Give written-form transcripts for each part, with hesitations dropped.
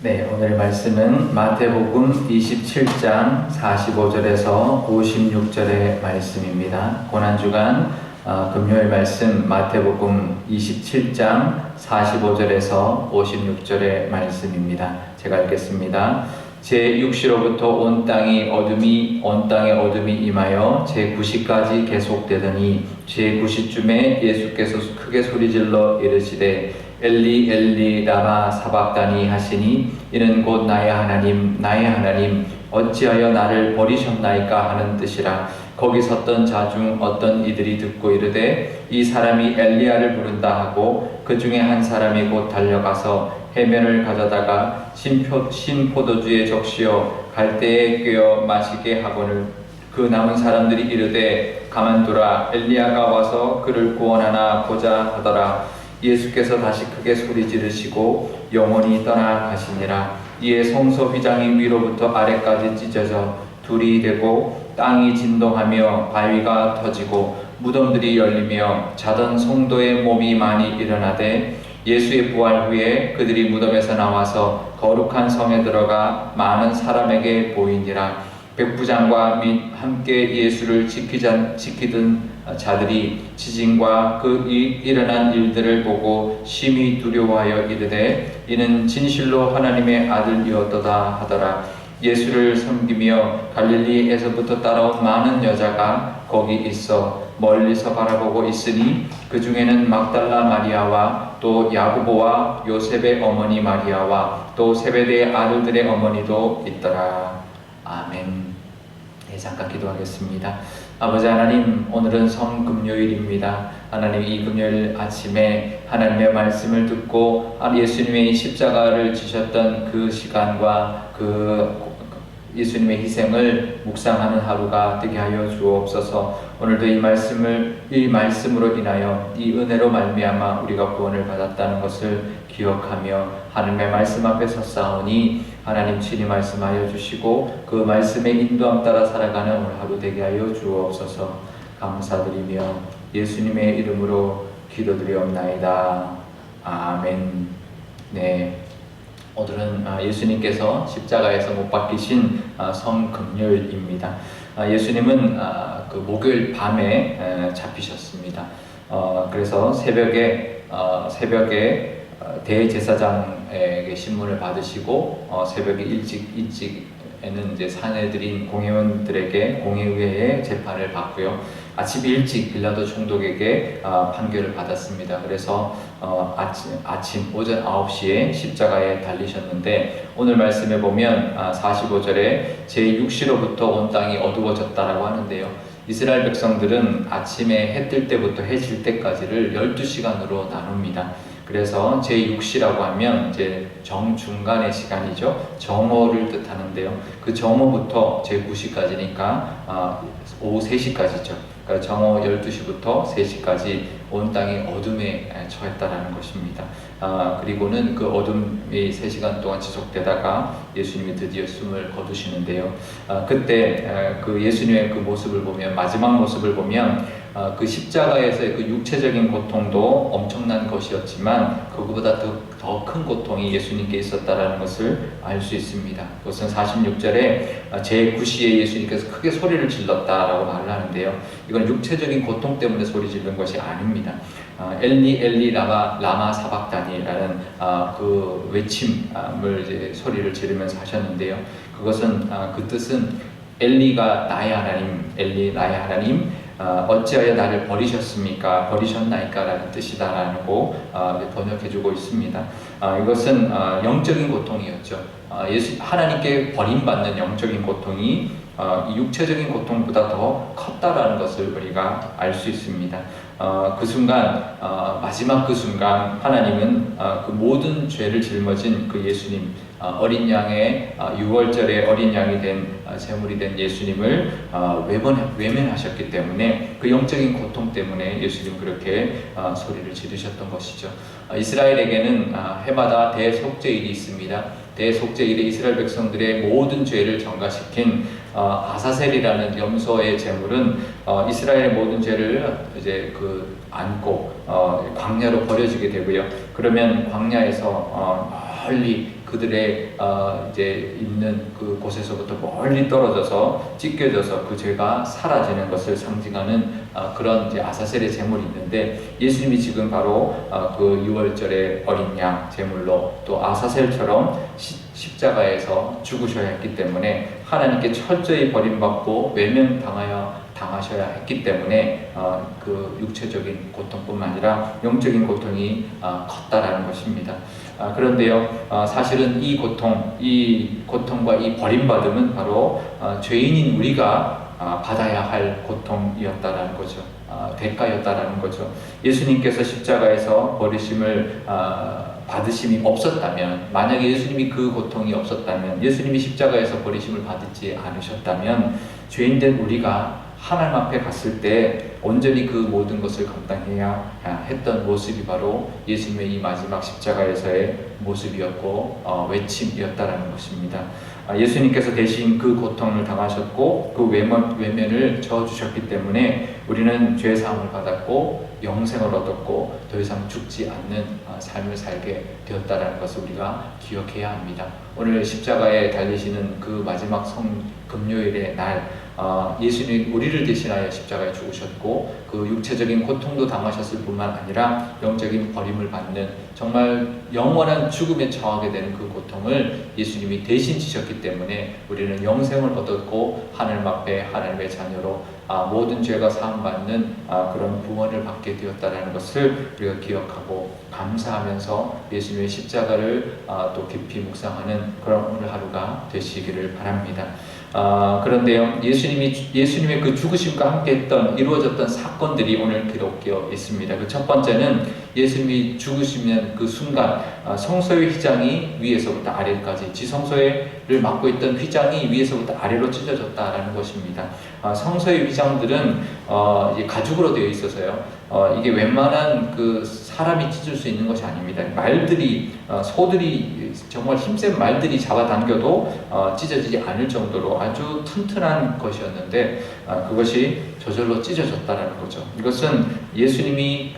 네, 오늘 말씀은 마태복음 27장 45절에서 56절의 말씀입니다. 고난주간 금요일 말씀 마태복음 27장 45절에서 56절의 말씀입니다. 제가 읽겠습니다. 제6시로부터 온 땅에 어둠이 임하여 제9시까지 계속되더니 제9시쯤에 예수께서 크게 소리질러 이르시되 엘리 엘리 라마 사박다니 하시니 이는 곧 나의 하나님 어찌하여 나를 버리셨나이까 하는 뜻이라. 거기 섰던 자 중 어떤 이들이 듣고 이르되 이 사람이 엘리야를 부른다 하고 그 중에 한 사람이 곧 달려가서 해면을 가져다가 신포도주에 적시어 갈대에 꿰어 마시게 하거늘 그 남은 사람들이 이르되 가만두라 엘리야가 와서 그를 구원하나 보자 하더라. 예수께서 다시 크게 소리 지르시고 영원히 떠나가시니라. 이에 성소 휘장이 위로부터 아래까지 찢어져 둘이 되고 땅이 진동하며 바위가 터지고 무덤들이 열리며 자던 성도의 몸이 많이 일어나되 예수의 부활 후에 그들이 무덤에서 나와서 거룩한 성에 들어가 많은 사람에게 보이니라. 백부장과 및 함께 예수를 지키던 자들이 지진과 그 일어난 일들을 보고 심히 두려워하여 이르되 이는 진실로 하나님의 아들이었도다 하더라. 예수를 섬기며 갈릴리에서부터 따라온 많은 여자가 거기 있어 멀리서 바라보고 있으니 그 중에는 막달라 마리아와 또 야고보와 요셉의 어머니 마리아와 또 세베대의 아들들의 어머니도 있더라. 아멘. 네, 잠깐 기도하겠습니다. 아버지 하나님, 오늘은 성금요일입니다. 하나님, 이 금요일 아침에 하나님의 말씀을 듣고 예수님의 십자가를 지셨던 그 시간과 그 예수님의 희생을 묵상하는 하루가 되게 하여 주옵소서. 오늘도 이 말씀으로 인하여 이 은혜로 말미암아 우리가 구원을 받았다는 것을 기억하며 하나님의 말씀 앞에 섰사오니 하나님 친히 말씀하여 주시고 그 말씀의 인도함 따라 살아가는 오늘 하루 되게 하여 주옵소서. 감사드리며 예수님의 이름으로 기도드리옵나이다. 아멘. 네. 오늘은 예수님께서 십자가에서 못 박히신 성금요일입니다. 예수님은 그 목요일 밤에 잡히셨습니다. 그래서 새벽에 대제사장에게 신문을 받으시고 새벽에 일찍에는 이제 사내들인 공회원들에게 공회의회에 재판을 받고요. 아침 일찍 빌라도 총독에게 판결을 받았습니다. 그래서 오전 9시에 십자가에 달리셨는데 오늘 말씀에 보면 45절에 제6시로부터 온 땅이 어두워졌다라고 하는데요. 이스라엘 백성들은 아침에 해 뜰 때부터 해 질 때까지를 12시간으로 나눕니다. 그래서 제6시라고 하면 이제 정중간의 시간이죠. 정오를 뜻하는데요. 그 정오부터 제9시까지니까 오후 3시까지죠. 그러니까 정오 12시부터 3시까지 온 땅이 어둠에 처했다라는 것입니다. 그리고는 그 어둠이 3시간 동안 지속되다가 예수님이 드디어 숨을 거두시는데요. 그때 그 예수님의 그 모습을 보면, 마지막 모습을 보면 그 십자가에서의 그 육체적인 고통도 엄청난 것이었지만 그것보다 더 큰 고통이 예수님께 있었다라는 것을 알 수 있습니다. 그것은 46절에 제9시에 예수님께서 크게 소리를 질렀다라고 말을 하는데요. 이건 육체적인 고통 때문에 소리 지른 것이 아닙니다. 엘리 엘리 라마 사박다니라는 그 외침을 이제 소리를 지르면서 하셨는데요. 그것은 그 뜻은 엘리가 나의 하나님, 엘리 나의 하나님, 어찌하여 나를 버리셨나이까 라는 뜻이다라고 번역해주고 있습니다. 이것은 영적인 고통이었죠. 하나님께 버림받는 영적인 고통이 육체적인 고통보다 더 컸다라는 것을 우리가 알 수 있습니다. 그 순간, 마지막 그 순간 하나님은 그 모든 죄를 짊어진 그 예수님, 어린 양의 6월절에 어린 양이 된 제물이 된 예수님을 외면하셨기 때문에 그 영적인 고통 때문에 예수님 그렇게 소리를 지르셨던 것이죠. 이스라엘에게는 해마다 대속죄일이 있습니다. 대속죄일에 이스라엘 백성들의 모든 죄를 전가시킨 아사셀이라는 염소의 제물은 이스라엘의 모든 죄를 이제 그 안고 광야로 버려지게 되고요. 그러면 광야에서 멀리 그들의 이제 있는 그 곳에서부터 멀리 떨어져서 찢겨져서 그 죄가 사라지는 것을 상징하는 그런 이제 아사셀의 제물이 있는데, 예수님이 지금 바로 그 6월절의 어린 양 제물로 또 아사셀처럼 십자가에서 죽으셔야 했기 때문에, 하나님께 철저히 버림받고 외면당하셔야 했기 때문에 그 육체적인 고통뿐만 아니라 영적인 고통이 컸다라는 것입니다. 그런데요, 사실은 이 고통과 이 버림받음은 바로 죄인인 우리가 받아야 할 고통이었다라는 거죠. 대가였다라는 거죠. 예수님께서 십자가에서 버리심을 받으심이 없었다면, 만약에 예수님이 그 고통이 없었다면, 예수님이 십자가에서 버리심을 받지 않으셨다면, 죄인된 우리가 하나님 앞에 갔을 때 온전히 그 모든 것을 감당해야 했던 모습이 바로 예수님의 이 마지막 십자가에서의 모습이었고 외침이었다라는 것입니다. 예수님께서 대신 그 고통을 당하셨고 그 외면을 저어주셨기 때문에 우리는 죄사함을 받았고 영생을 얻었고 더 이상 죽지 않는 삶을 살게 되었다는 것을 우리가 기억해야 합니다. 오늘 십자가에 달리시는 그 마지막 금요일의 날, 예수님 우리를 대신하여 십자가에 죽으셨고 그 육체적인 고통도 당하셨을 뿐만 아니라 영적인 버림을 받는 정말 영원한 죽음에 처하게 되는 그 고통을 예수님이 대신 지셨기 때문에 우리는 영생을 얻었고 하나님 앞에 하나님의 자녀로 모든 죄가 사함받는 그런 구원을 받게 되었다는 것을 우리가 기억하고 감사하면서 예수님의 십자가를 또 깊이 묵상하는 그런 오늘 하루가 되시기를 바랍니다. 그런데요, 예수님의 그 죽으심과 함께했던 이루어졌던 사건들이 오늘 기록되어 있습니다. 그 첫 번째는 예수님이 죽으시면 그 순간 성소의 휘장이 위에서부터 아래까지, 지성소를 막고 있던 휘장이 위에서부터 아래로 찢어졌다라는 것입니다. 성소의 휘장들은 가죽으로 되어 있어서요, 이게 웬만한 그 사람이 찢을 수 있는 것이 아닙니다. 소들이 정말 힘센 말들이 잡아당겨도 찢어지지 않을 정도로 아주 튼튼한 것이었는데 그것이 저절로 찢어졌다라는 거죠. 이것은 예수님이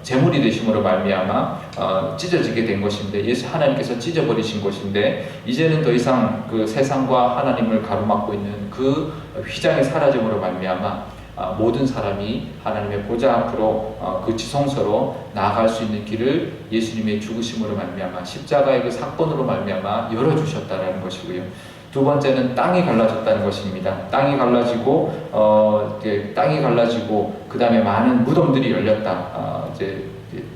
제물이 되심으로 말미암아 찢어지게 된 것인데, 하나님께서 찢어버리신 것인데, 이제는 더 이상 그 세상과 하나님을 가로막고 있는 그 휘장이 사라짐으로 말미암아 모든 사람이 하나님의 보좌 앞으로 그 지성소로 나아갈 수 있는 길을 예수님의 죽으심으로 말미암아, 십자가의 그 사건으로 말미암아 열어주셨다라는 것이고요. 두 번째는 땅이 갈라졌다는 것입니다. 땅이 갈라지고 그 다음에 많은 무덤들이 열렸다.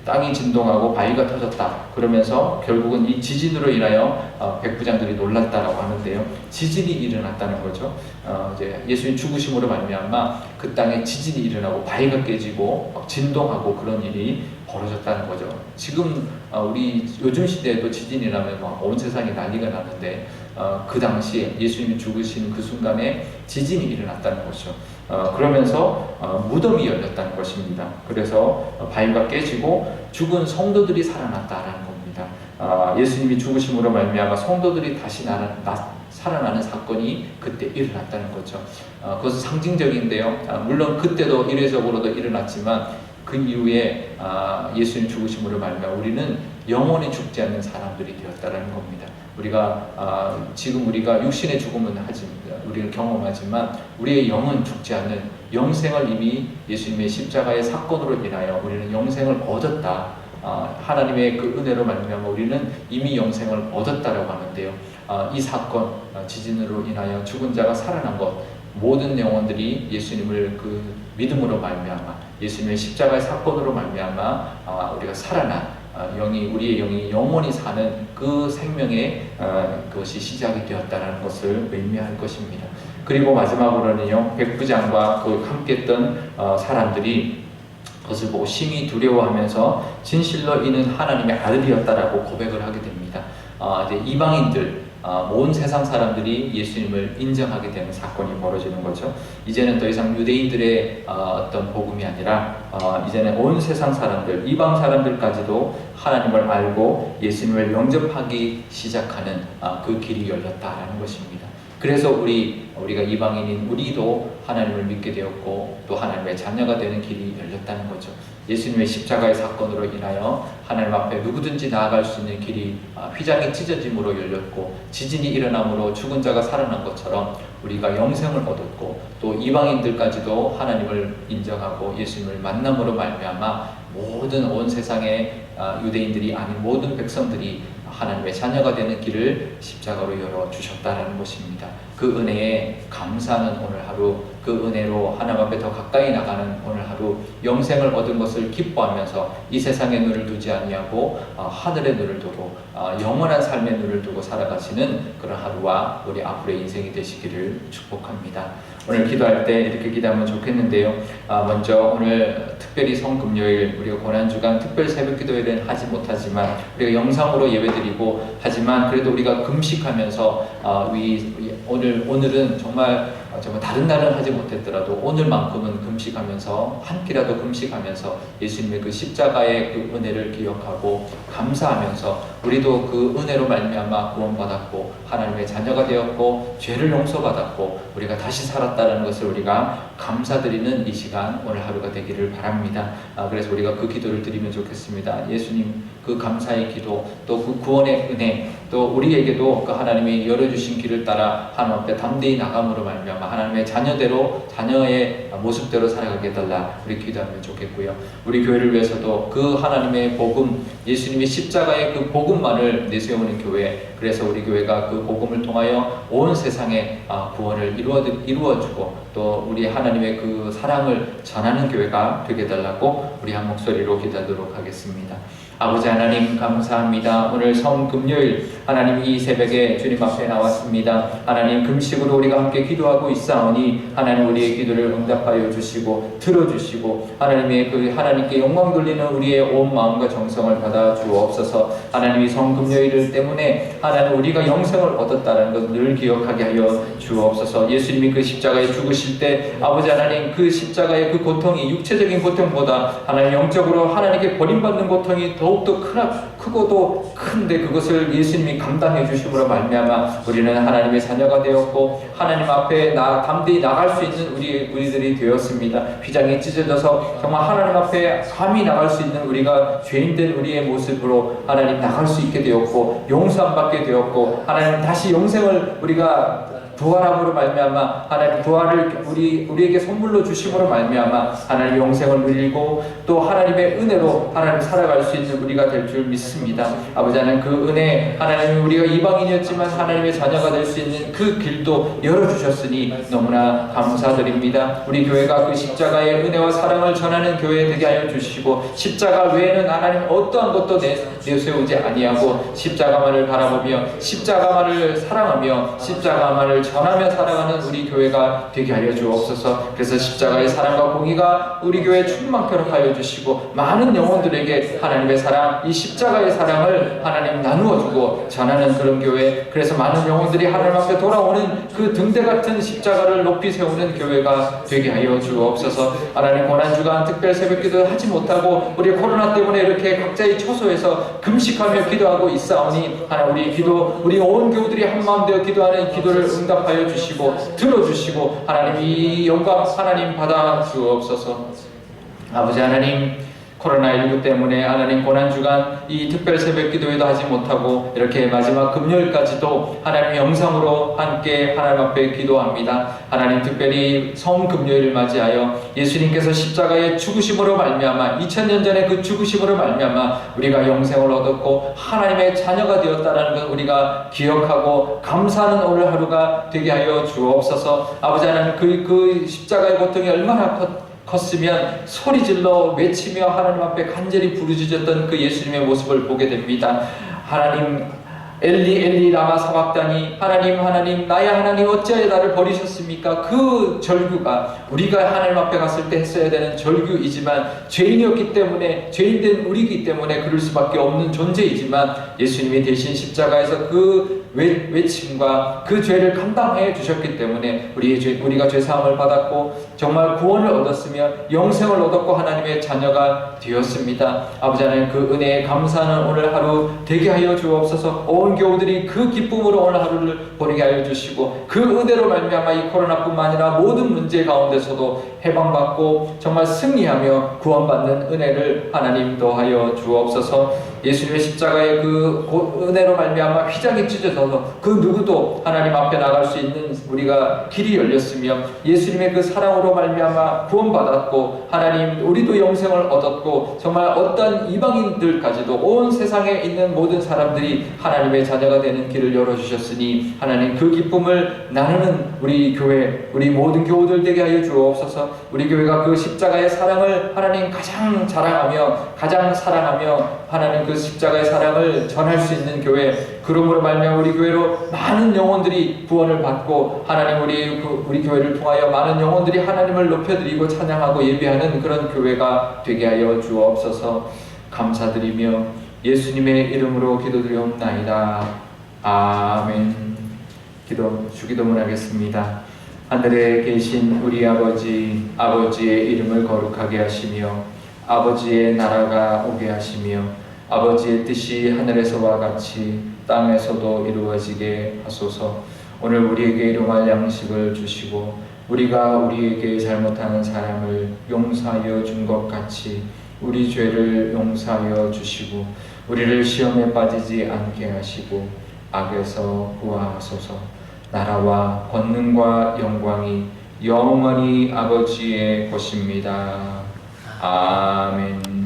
땅이 진동하고 바위가 터졌다. 그러면서 결국은 이 지진으로 인하여 백부장들이 놀랐다라고 하는데요. 지진이 일어났다는 거죠. 예수님 죽으심으로 말미암아 그 땅에 지진이 일어나고 바위가 깨지고 막 진동하고 그런 일이 벌어졌다는 거죠. 지금 우리 요즘 시대에도 지진이 나면 막 온 세상이 난리가 나는데 그 당시에 예수님이 죽으신 그 순간에 지진이 일어났다는 거죠. 그러면서 무덤이 열렸다는 것입니다. 그래서 바위가 깨지고 죽은 성도들이 살아났다라는 겁니다. 예수님이 죽으심으로 말미암아 성도들이 다시 살아나는 사건이 그때 일어났다는 거죠. 그것은 상징적인데요. 물론 그때도 일회적으로도 일어났지만 그 이후에 예수님 죽으심으로 말미암아 우리는 영원히 죽지 않는 사람들이 되었다라는 겁니다. 지금 우리가 육신의 죽음은 우리는 경험하지만 우리의 영은 죽지 않는 영생을 이미 예수님의 십자가의 사건으로 인하여 우리는 영생을 얻었다. 하나님의 그 은혜로 말미암아 우리는 이미 영생을 얻었다라고 하는데요. 이 사건, 지진으로 인하여 죽은 자가 살아난 것, 모든 영혼들이 예수님을 그 믿음으로 말미암아 예수님의 십자가의 사건으로 말미암아 우리가 살아난 우리의 영이 영원히 사는 그 생명의 그것이 시작이 되었다는 것을 의미할 것입니다. 그리고 마지막으로는요, 백부장과 그 함께했던 사람들이 그것을 보고 심히 두려워하면서 진실로 이는 하나님의 아들이었다라고 고백을 하게 됩니다. 이제 이방인들, 온 세상 사람들이 예수님을 인정하게 되는 사건이 벌어지는 거죠. 이제는 더 이상 유대인들의 어떤 복음이 아니라 이제는 온 세상 사람들, 이방 사람들까지도 하나님을 알고 예수님을 영접하기 시작하는 그 길이 열렸다라는 것입니다. 그래서 우리가 이방인인 우리도 하나님을 믿게 되었고 또 하나님의 자녀가 되는 길이 열렸다는 거죠. 예수님의 십자가의 사건으로 인하여 하나님 앞에 누구든지 나아갈 수 있는 길이 휘장이 찢어짐으로 열렸고 지진이 일어남으로 죽은 자가 살아난 것처럼 우리가 영생을 얻었고 또 이방인들까지도 하나님을 인정하고 예수님을 만남으로 말미암아 모든 온 세상의 유대인들이 아닌 모든 백성들이 하나님의 자녀가 되는 길을 십자가로 열어주셨다는 것입니다. 그 은혜에 감사하는 오늘 하루, 그 은혜로 하나님 앞에 더 가까이 나가는 오늘 하루, 영생을 얻은 것을 기뻐하면서 이 세상의 눈을 두지 아니하고 하늘의 눈을 두고 영원한 삶의 눈을 두고 살아가시는 그런 하루와 우리 앞으로의 인생이 되시기를 축복합니다. 오늘 기도할 때 이렇게 기도하면 좋겠는데요. 먼저 오늘 특별히 성금요일 우리가 고난주간 특별 새벽 기도회는 하지 못하지만 우리가 영상으로 예배드리고 하지만 그래도 우리가 금식하면서 오늘은 정말 다른 날은 하지 못했더라도 오늘만큼은 금식하면서 한 끼라도 금식하면서 예수님의 그 십자가의 그 은혜를 기억하고 감사하면서 우리도 그 은혜로 말미암아 구원받았고 하나님의 자녀가 되었고 죄를 용서받았고 우리가 다시 살았다는 것을 우리가 감사드리는 이 시간 오늘 하루가 되기를 바랍니다. 그래서 우리가 그 기도를 드리면 좋겠습니다. 예수님 그 감사의 기도 또 그 구원의 은혜 또 우리에게도 그 하나님이 열어주신 길을 따라 하나님 앞에 담대히 나감으로 말미암아 하나님의 자녀대로 자녀의 모습대로 살아가게 해달라 우리 기도하면 좋겠고요. 우리 교회를 위해서도 그 하나님의 복음 예수님의 십자가의 그 복음만을 내세우는 교회 그래서 우리 교회가 그 복음을 통하여 온 세상에 구원을 이루어주고 또 우리 하나님의 그 사랑을 전하는 교회가 되게 해달라고 우리 한 목소리로 기도하도록 하겠습니다. 아버지 하나님 감사합니다. 오늘 성금요일 하나님 이 새벽에 주님 앞에 나왔습니다. 하나님 금식으로 우리가 함께 기도하고 있사오니 하나님 우리의 기도를 응답하여 주시고 들어주시고 하나님의 그 하나님께 영광 돌리는 우리의 온 마음과 정성을 받아 주옵소서. 하나님이 성금요일 때문에 하나님 우리가 영생을 얻었다는 것 늘 기억하게 하여 주옵소서. 예수님이 그 십자가에 죽으실 때 아버지 하나님 그 십자가의 그 고통이 육체적인 고통보다 하나님 영적으로 하나님께 버림받는 고통이 더욱더 크고도 큰데 그것을 예수님이 감당해 주심으로 말미암아 우리는 하나님의 자녀가 되었고 하나님 앞에 담대히 나갈 수 있는 우리들이 되었습니다. 휘장이 찢어져서 정말 하나님 앞에 감히 나갈 수 있는 우리가 죄인된 우리의 모습으로 하나님 나갈 수 있게 되었고 용서함 받게 되었고 하나님 다시 영생을 우리가 부활함으로 말미암아 하나님 부활을 우리에게 선물로 주심으로 말미암아 하나님 영생을 누리고 또 하나님의 은혜로 하나님 살아갈 수 있는 우리가 될 줄 믿습니다. 아버지 하나님 그 은혜 하나님 우리가 이방인이었지만 하나님의 자녀가 될 수 있는 그 길도 열어주셨으니 너무나 감사드립니다. 우리 교회가 그 십자가의 은혜와 사랑을 전하는 교회 되게 하여 주시고 십자가 외에는 하나님 어떠한 것도 내세우지 아니하고 십자가만을 바라보며 십자가만을 사랑하며 십자가만을 전하며 살아가는 우리 교회가 되게 하여 주옵소서. 그래서 십자가의 사랑과 공의가 우리 교회에 충만케 하여 주시고 많은 영혼들에게 하나님의 사랑, 이 십자가의 사랑을 하나님 나누어주고 전하는 그런 교회, 그래서 많은 영혼들이 하나님 앞에 돌아오는 그 등대 같은 십자가를 높이 세우는 교회가 되게 하여 주옵소서. 하나님 고난주간 특별 새벽기도 하지 못하고 우리 코로나 때문에 이렇게 각자의 처소에서 금식하며 기도하고 있사오니 하나님 우리 온 교우들이 한마음 되어 기도하는 기도를 응답하여 주시고 들어주시고 하나님 이 영광 하나님 받아 주옵소서. 아버지 하나님 코로나19 때문에 하나님 고난주간 이 특별 새벽 기도회도 하지 못하고 이렇게 마지막 금요일까지도 하나님 영상으로 함께 하나님 앞에 기도합니다. 하나님 특별히 성금요일을 맞이하여 예수님께서 십자가의 죽으심으로 말미암아 2000년 전에 그 죽으심으로 말미암아 우리가 영생을 얻었고 하나님의 자녀가 되었다는 것 우리가 기억하고 감사하는 오늘 하루가 되게 하여 주옵소서. 아버지 하나님 그 십자가의 고통이 얼마나 컸으면 소리질러 외치며 하나님 앞에 간절히 부르짖었던 그 예수님의 모습을 보게 됩니다. 하나님 엘리 엘리 라마 사박다니 하나님 나의 하나님 어찌하여 나를 버리셨습니까? 그 절규가 우리가 하나님 앞에 갔을 때 했어야 되는 절규이지만 죄인이었기 때문에 죄인된 우리이기 때문에 그럴 수밖에 없는 존재이지만 예수님이 대신 십자가에서 그 외침과 그 죄를 감당해 주셨기 때문에 우리가 죄사함을 받았고 정말 구원을 얻었으며 영생을 얻었고 하나님의 자녀가 되었습니다. 아버지 하나님 그 은혜에 감사하는 오늘 하루 되게 하여 주옵소서. 온 모든 교우들이 그 기쁨으로 오늘 하루를 보내게 하여 주시고 그 은혜로 말미암아 이 코로나뿐만 아니라 모든 문제 가운데서도 해방받고 정말 승리하며 구원받는 은혜를 하나님 더하여 주옵소서. 예수님의 십자가의 그 은혜로 말미암아 휘장이 찢어져서 그 누구도 하나님 앞에 나갈 수 있는 우리가 길이 열렸으며 예수님의 그 사랑으로 말미암아 구원받았고 하나님 우리도 영생을 얻었고 정말 어떤 이방인들까지도 온 세상에 있는 모든 사람들이 하나님의 자녀가 되는 길을 열어주셨으니 하나님 그 기쁨을 나누는 우리 교회 우리 모든 교우들 되게 하여 주옵소서. 우리 교회가 그 십자가의 사랑을 하나님 가장 자랑하며 가장 사랑하며 하나님 그 십자가의 사랑을 전할 수 있는 교회 그러므로 말미암아 우리 교회로 많은 영혼들이 구원을 받고 하나님 우리 교회를 통하여 많은 영혼들이 하나님을 높여드리고 찬양하고 예배하는 그런 교회가 되게 하여 주옵소서. 감사드리며 예수님의 이름으로 기도드리옵나이다. 아멘. 주기도문 하겠습니다. 하늘에 계신 우리 아버지, 아버지의 이름을 거룩하게 하시며 아버지의 나라가 오게 하시며 아버지의 뜻이 하늘에서와 같이 땅에서도 이루어지게 하소서. 오늘 우리에게 일용할 양식을 주시고 우리가 우리에게 잘못하는 사람을 용서하여 준 것 같이 우리 죄를 용서하여 주시고 우리를 시험에 빠지지 않게 하시고 악에서 구하소서. 나라와 권능과 영광이 영원히 아버지의 것입니다. 아멘.